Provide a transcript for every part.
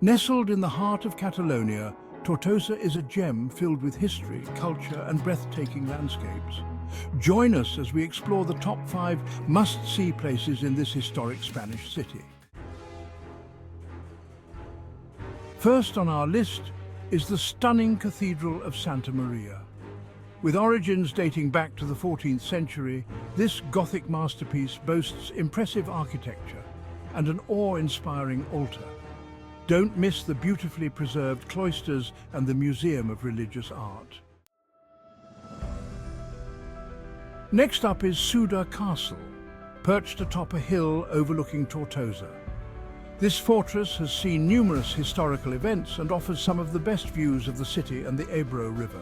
Nestled in the heart of Catalonia, Tortosa is a gem filled with history, culture and breathtaking landscapes. Join us as we explore the top 5 must-see places in this historic Spanish city. First on our list is the stunning Cathedral of Santa Maria. With origins dating back to the 14th century, this Gothic masterpiece boasts impressive architecture and an awe-inspiring altar. Don't miss the beautifully preserved cloisters and the Museum of Religious Art. Next up is Suda Castle, perched atop a hill overlooking Tortosa. This fortress has seen numerous historical events and offers some of the best views of the city and the Ebro River.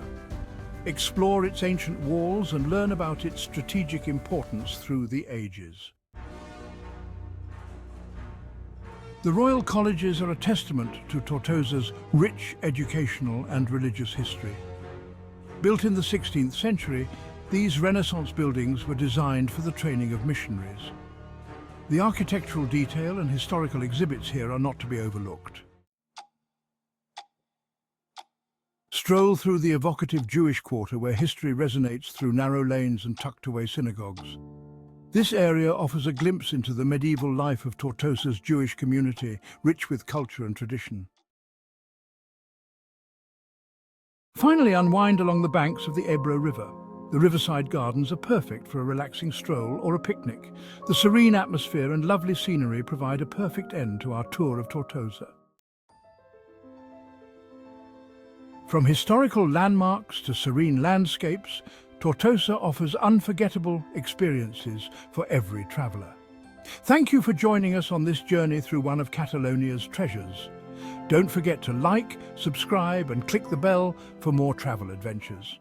Explore its ancient walls and learn about its strategic importance through the ages. The Royal Colleges are a testament to Tortosa's rich educational and religious history. Built in the 16th century, these Renaissance buildings were designed for the training of missionaries. The architectural detail and historical exhibits here are not to be overlooked. Stroll through the evocative Jewish quarter where history resonates through narrow lanes and tucked-away synagogues. This area offers a glimpse into the medieval life of Tortosa's Jewish community, rich with culture and tradition. Finally, unwind along the banks of the Ebro River. The riverside gardens are perfect for a relaxing stroll or a picnic. The serene atmosphere and lovely scenery provide a perfect end to our tour of Tortosa. From historical landmarks to serene landscapes, Tortosa offers unforgettable experiences for every traveller. Thank you for joining us on this journey through one of Catalonia's treasures. Don't forget to like, subscribe and click the bell for more travel adventures.